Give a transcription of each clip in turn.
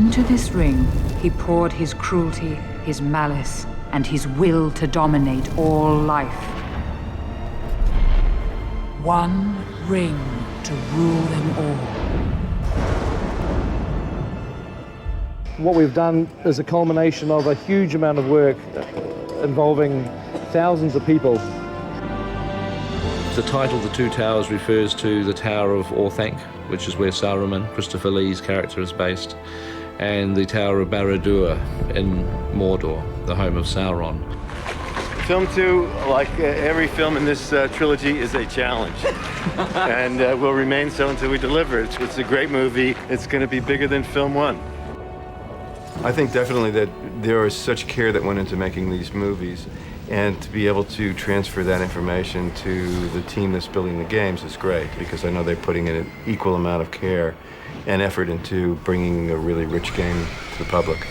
into this ring, he poured his cruelty, his malice, and his will to dominate all life. One ring to rule them all. What we've done is a culmination of a huge amount of work involving thousands of people. The title, The Two Towers, refers to the Tower of Orthanc, which is where Saruman, Christopher Lee's character, is based, and the Tower of Barad-dûr in Mordor, the home of Sauron. Film 2, like every film in this trilogy, is a challenge. And will remain so until we deliver it. It's a great movie. It's going to be bigger than film 1. I think definitely that there is such care that went into making these movies, and to be able to transfer that information to the team that's building the games is great, because I know they're putting in an equal amount of care and effort into bringing a really rich game to the public.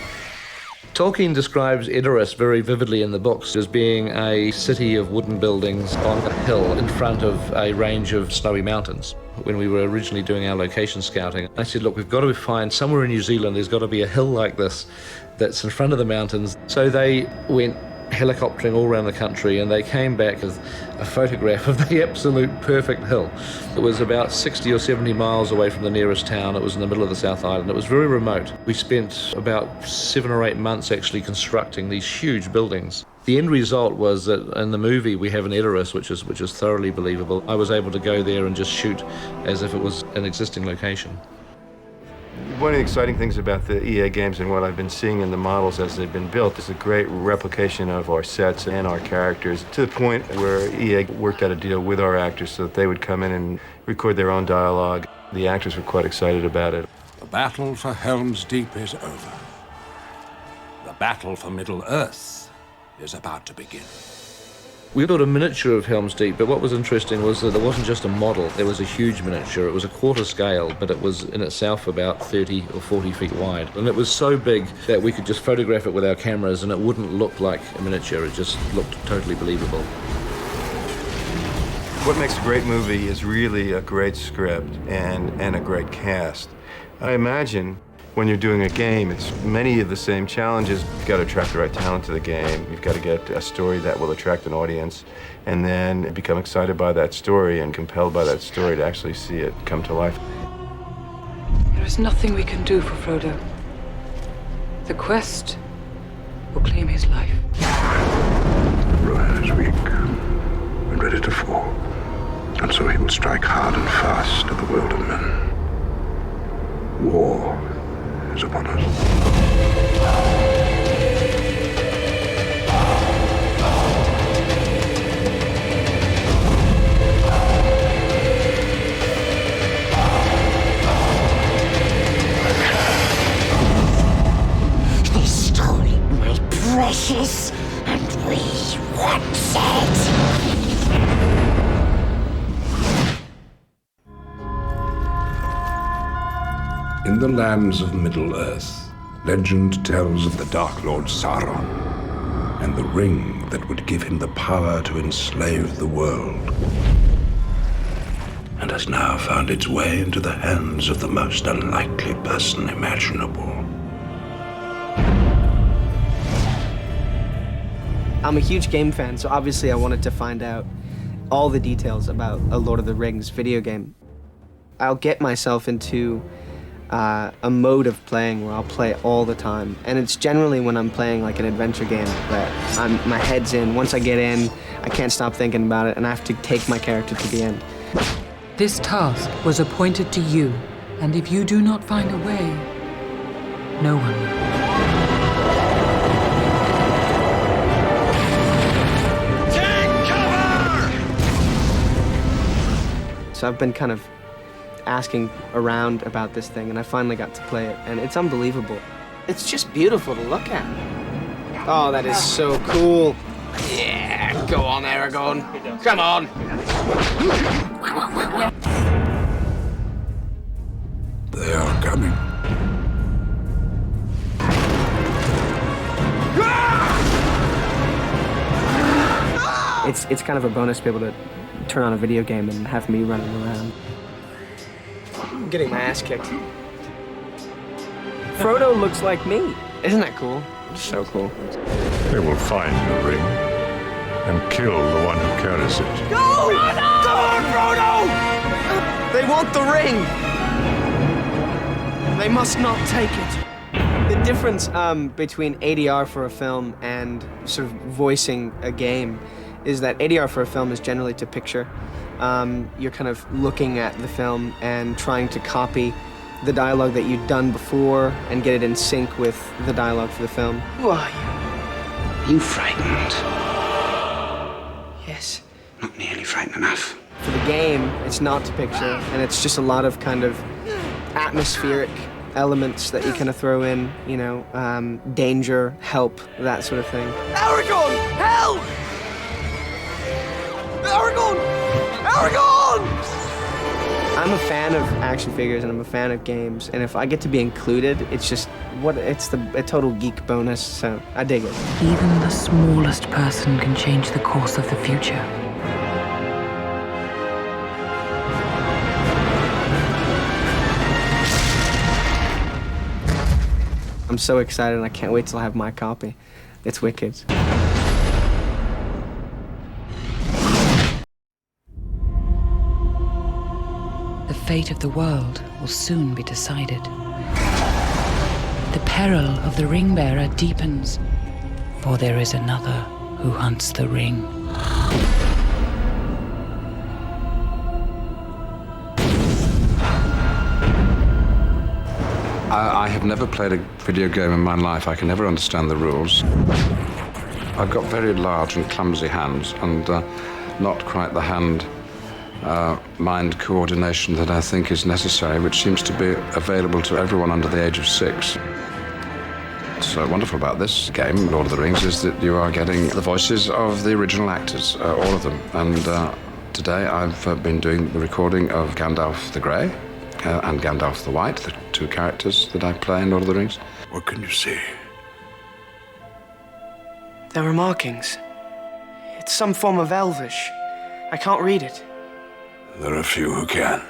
Tolkien describes Edoras very vividly in the books as being a city of wooden buildings on a hill in front of a range of snowy mountains. When we were originally doing our location scouting, I said, look, we've got to find somewhere in New Zealand, there's got to be a hill like this that's in front of the mountains. So they went helicoptering all around the country, and they came back with a photograph of the absolute perfect hill. It was about 60 or 70 miles away from the nearest town. It was in the middle of the South Island. It was very remote. We spent about 7 or 8 months actually constructing these huge buildings. The end result was that in the movie we have an Edoras, which is thoroughly believable. I was able to go there and just shoot as if it was an existing location. One of the exciting things about the EA games and what I've been seeing in the models as they've been built is a great replication of our sets and our characters, to the point where EA worked out a deal with our actors so that they would come in and record their own dialogue. The actors were quite excited about it. The battle for Helm's Deep is over. The battle for Middle-earth is about to begin. We built a miniature of Helm's Deep, but what was interesting was that there wasn't just a model, there was a huge miniature. It was a quarter scale, but it was in itself about 30 or 40 feet wide. And it was so big that we could just photograph it with our cameras and it wouldn't look like a miniature, it just looked totally believable. What makes a great movie is really a great script and a great cast. I imagine when you're doing a game, it's many of the same challenges. You've got to attract the right talent to the game. You've got to get a story that will attract an audience, and then become excited by that story and compelled by that story to actually see it come to life. There is nothing we can do for Frodo. The quest will claim his life. Rohan is weak and ready to fall, and so he will strike hard and fast at the world of men. War is upon us. This story was precious, and we want it. In the lands of Middle-earth, legend tells of the Dark Lord Sauron and the ring that would give him the power to enslave the world, and has now found its way into the hands of the most unlikely person imaginable. I'm a huge game fan, so obviously I wanted to find out all the details about a Lord of the Rings video game. I'll get myself into a mode of playing where I'll play all the time, and it's generally when I'm playing like an adventure game that my head's in. Once I get in, I can't stop thinking about it, and I have to take my character to the end. This task was appointed to you, and if you do not find a way, no one will. Take cover! So I've been kind of asking around about this thing, and I finally got to play it, and it's unbelievable. It's just beautiful to look at. Oh, that is so cool. Yeah, go on, Aragorn. Come on. They are coming. It's kind of a bonus to be able to turn on a video game and have me running around. I'm getting my ass kicked. Frodo looks like me. Isn't that cool? So cool. They will find the ring and kill the one who carries it. Go! Come on, Frodo! They want the ring. They must not take it. The difference between ADR for a film and sort of voicing a game is that ADR for a film is generally to picture. You're kind of looking at the film and trying to copy the dialogue that you've done before and get it in sync with the dialogue for the film. Who are you? You frightened? Yes. Not nearly frightened enough. For the game, it's not to picture, and it's just a lot of kind of atmospheric elements that you kind of throw in, you know, danger, help, that sort of thing. Aragorn! Help! Aragorn! Aragorn! I'm a fan of action figures and I'm a fan of games, and if I get to be included, it's just a total geek bonus, so I dig it. Even the smallest person can change the course of the future. I'm so excited, and I can't wait till I have my copy. It's wicked. The fate of the world will soon be decided. The peril of the ring-bearer deepens, for there is another who hunts the ring. I have never played a video game in my life. I can never understand the rules. I've got very large and clumsy hands and not quite the hand-mind coordination that I think is necessary, which seems to be available to everyone under the age of 6. What's wonderful about this game, Lord of the Rings, is that you are getting the voices of the original actors, all of them. And today I've been doing the recording of Gandalf the Grey and Gandalf the White, the two characters that I play in Lord of the Rings. What can you see? There are markings. It's some form of Elvish. I can't read it. There are few who can.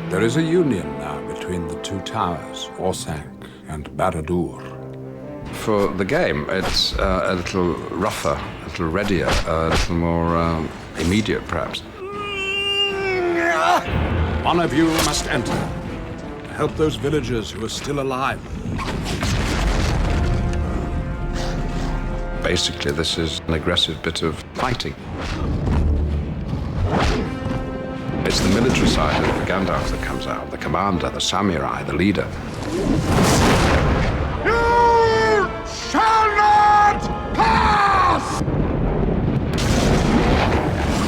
There is a union now between the two towers, Orsank and Barad-dûr. For the game, it's a little rougher, a little readier, a little more immediate, perhaps. One of you must enter to help those villagers who are still alive. Basically, this is an aggressive bit of fighting. It's the military side of Gandalf that comes out, the commander, the samurai, the leader. You shall not pass!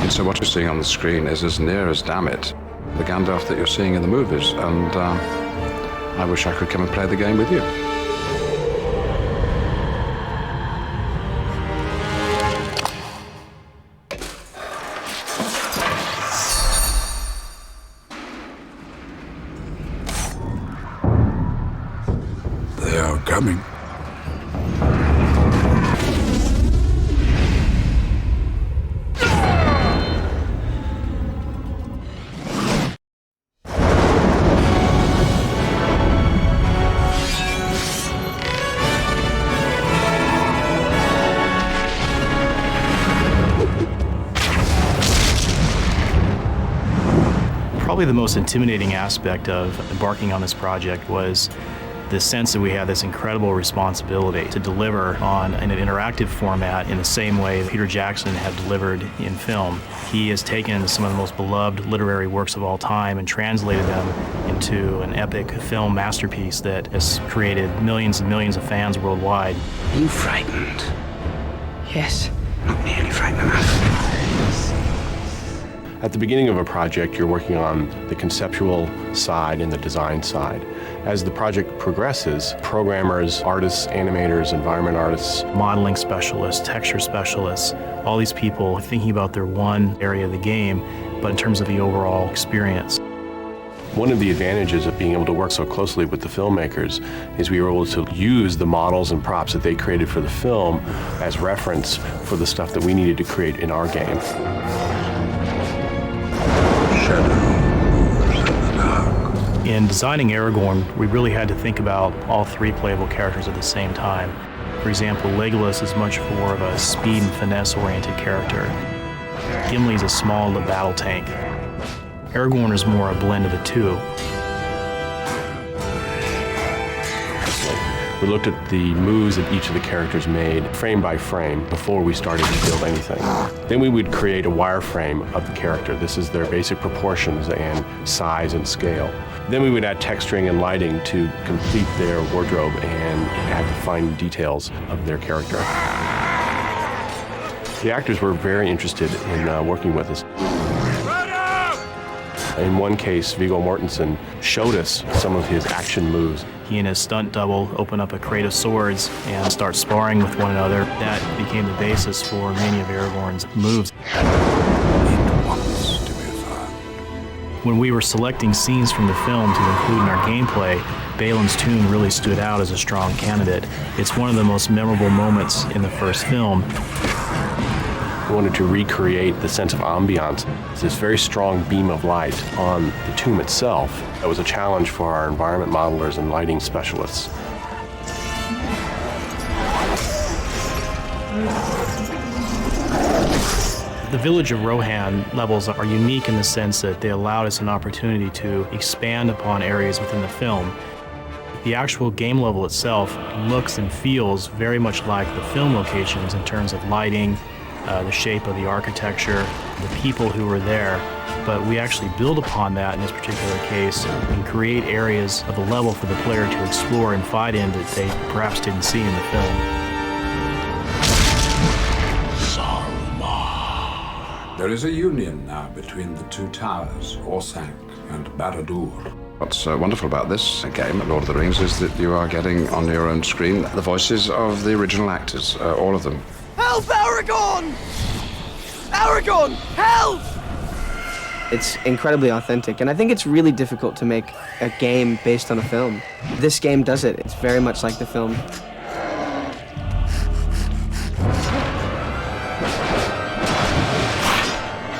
And so what you're seeing on the screen is as near as, damn it, the Gandalf that you're seeing in the movies. And I wish I could come and play the game with you. They are coming. Probably the most intimidating aspect of embarking on this project was the sense that we had this incredible responsibility to deliver on an interactive format in the same way that Peter Jackson had delivered in film. He has taken some of the most beloved literary works of all time and translated them into an epic film masterpiece that has created millions and millions of fans worldwide. You frightened? Yes. Not nearly frightened enough. At the beginning of a project, you're working on the conceptual side and the design side. As the project progresses, programmers, artists, animators, environment artists, modeling specialists, texture specialists, all these people thinking about their one area of the game, but in terms of the overall experience. One of the advantages of being able to work so closely with the filmmakers is we were able to use the models and props that they created for the film as reference for the stuff that we needed to create in our game. Shadow moves in the dark. In designing Aragorn, we really had to think about all three playable characters at the same time. For example, Legolas is much more of a speed and finesse-oriented character. Gimli's a small battle tank. Aragorn is more a blend of the two. We looked at the moves that each of the characters made, frame by frame, before we started to build anything. Then we would create a wireframe of the character. This is their basic proportions and size and scale. Then we would add texturing and lighting to complete their wardrobe and add the fine details of their character. The actors were very interested in working with us. In one case, Viggo Mortensen showed us some of his action moves. He and his stunt double open up a crate of swords and start sparring with one another. That became the basis for many of Aragorn's moves. When we were selecting scenes from the film to include in our gameplay, Balin's tune really stood out as a strong candidate. It's one of the most memorable moments in the first film. We wanted to recreate the sense of ambiance. It's this very strong beam of light on the tomb itself. That was a challenge for our environment modelers and lighting specialists. The village of Rohan levels are unique in the sense that they allowed us an opportunity to expand upon areas within the film. The actual game level itself looks and feels very much like the film locations in terms of lighting, the shape of the architecture, the people who were there, but we actually build upon that in this particular case and create areas of the level for the player to explore and fight in that they perhaps didn't see in the film. There is a union now between the two towers, Orthanc and Barad-dûr. What's wonderful about this game, Lord of the Rings, is that you are getting on your own screen the voices of the original actors, all of them. Help, Aragorn! Aragorn, help! It's incredibly authentic, and I think it's really difficult to make a game based on a film. This game does it. It's very much like the film.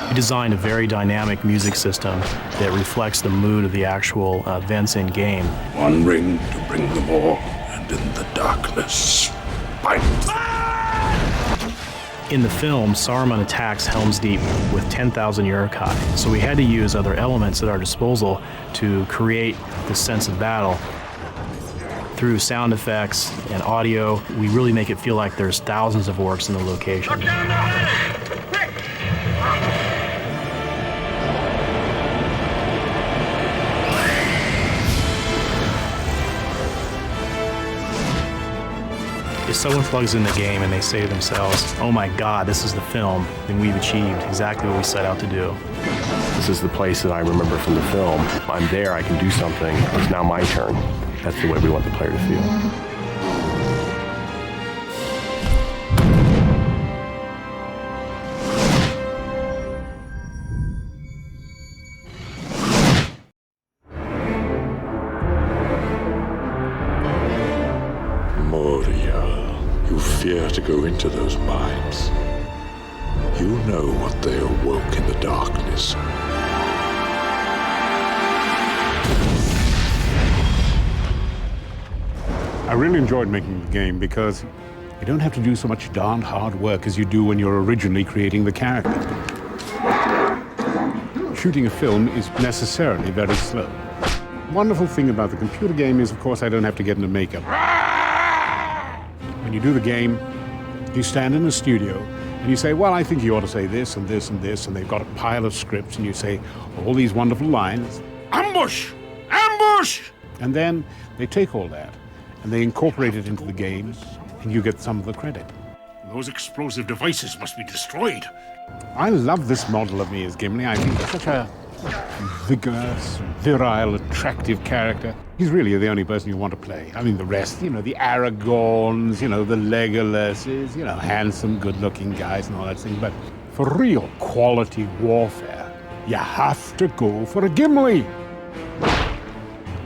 We designed a very dynamic music system that reflects the mood of the actual events in game. One ring to bring them all, and in the darkness, fight. In the film, Saruman attacks Helm's Deep with 10,000 Uruk-hai, so we had to use other elements at our disposal to create the sense of battle. Through sound effects and audio, we really make it feel like there's thousands of orcs in the location. If someone plugs in the game and they say to themselves, oh my God, this is the film, then we've achieved exactly what we set out to do. This is the place that I remember from the film. I'm there, I can do something. It's now my turn. That's the way we want the player to feel. You fear to go into those mines. You know what they awoke in the darkness. I really enjoyed making the game because you don't have to do so much darn hard work as you do when you're originally creating the character. Shooting a film is necessarily very slow. The wonderful thing about the computer game is, of course, I don't have to get into makeup. When you do the game, you stand in a studio and you say, well, I think you ought to say this and this and this, and they've got a pile of scripts, and you say all these wonderful lines. Ambush! Ambush! And then they take all that and they incorporate it into the game, and you get some of the credit. Those explosive devices must be destroyed. I love this model of me as Gimli. I think he's such a vigorous, virile, attractive character. He's really the only person you want to play. I mean, the rest, the Aragorns, the Legolases, handsome, good-looking guys and all that thing. But for real quality warfare, you have to go for a Gimli.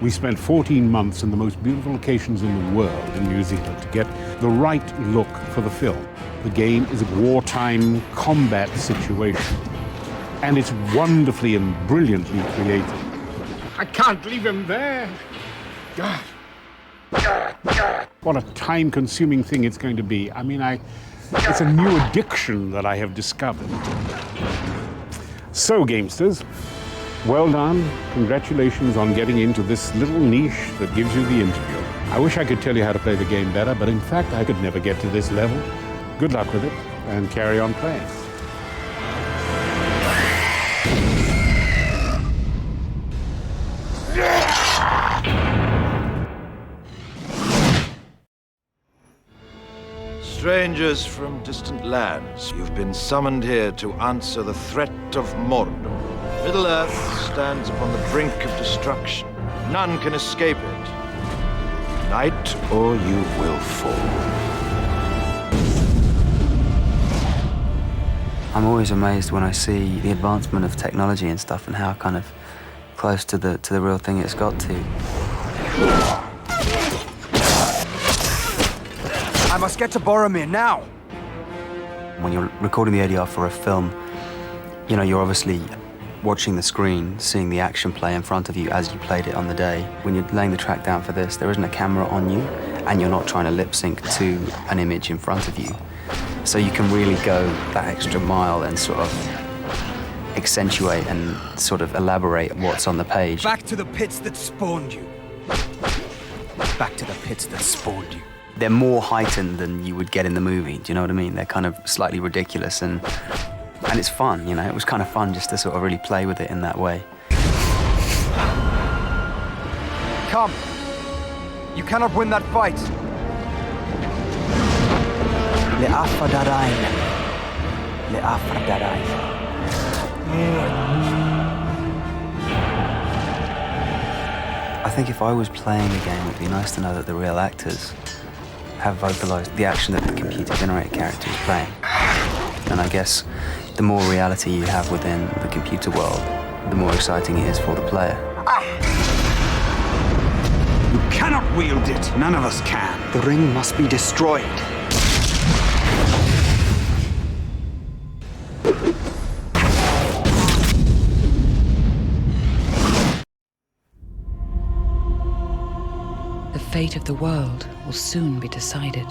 We spent 14 months in the most beautiful locations in the world in New Zealand to get the right look for the film. The game is a wartime combat situation, and it's wonderfully and brilliantly created. I can't leave him there. God. What a time-consuming thing it's going to be. I mean, it's a new addiction that I have discovered. So, gamesters, well done. Congratulations on getting into this little niche that gives you the interview. I wish I could tell you how to play the game better, but in fact, I could never get to this level. Good luck with it, and carry on playing. Strangers from distant lands, you've been summoned here to answer the threat of Mordor. Middle-earth stands upon the brink of destruction. None can escape it. Unite, or you will fall. I'm always amazed when I see the advancement of technology and stuff and how kind of close to the real thing it's got to. I must get to Boromir now! When you're recording the ADR for a film, you know, you're obviously watching the screen, seeing the action play in front of you as you played it on the day. When you're laying the track down for this, there isn't a camera on you, and you're not trying to lip sync to an image in front of you. So you can really go that extra mile and sort of accentuate and sort of elaborate what's on the page. Back to the pits that spawned you. Back to the pits that spawned you. They're more heightened than you would get in the movie, do you know what I mean? They're kind of slightly ridiculous and it's fun, you know? It was kind of fun just to sort of really play with it in that way. Come. You cannot win that fight. Le'afadarain. Le'afadarain. I think if I was playing the game, it'd be nice to know that the real actors have vocalized the action that the computer-generated character is playing. And I guess the more reality you have within the computer world, the more exciting it is for the player. You cannot wield it. None of us can. The ring must be destroyed. The fate of the world will soon be decided.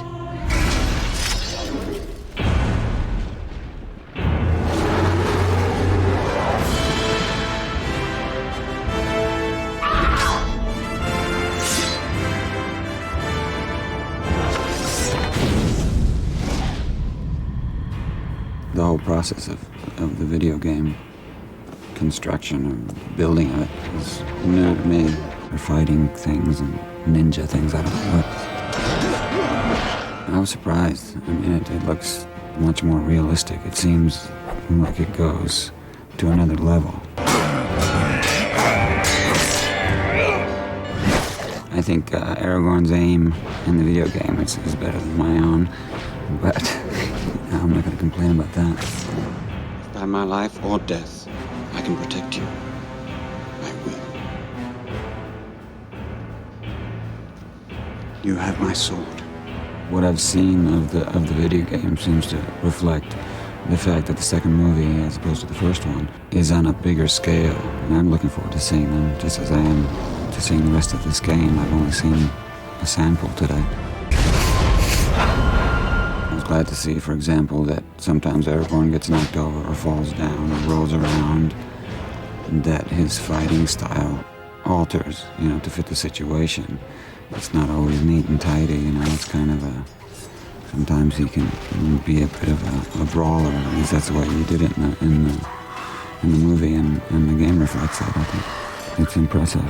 The whole process of the video game construction or building of it is new to me. They're fighting things and ninja things, I don't know what. I was surprised. I mean, it looks much more realistic. It seems like it goes to another level. I think Aragorn's aim in the video game is better than my own, but I'm not going to complain about that. By my life or death, I can protect you. I will. You have my sword. What I've seen of the video game seems to reflect the fact that the second movie, as opposed to the first one, is on a bigger scale. And I'm looking forward to seeing them, just as I am to seeing the rest of this game. I've only seen a sample today. I was glad to see, for example, that sometimes Aragorn gets knocked over or falls down or rolls around, and that his fighting style alters, you know, to fit the situation. It's not always neat and tidy, you know, it's kind of a... Sometimes he can be a bit of a brawler, at least that's the way he did it in the movie, and the game reflects that, I think. It's impressive.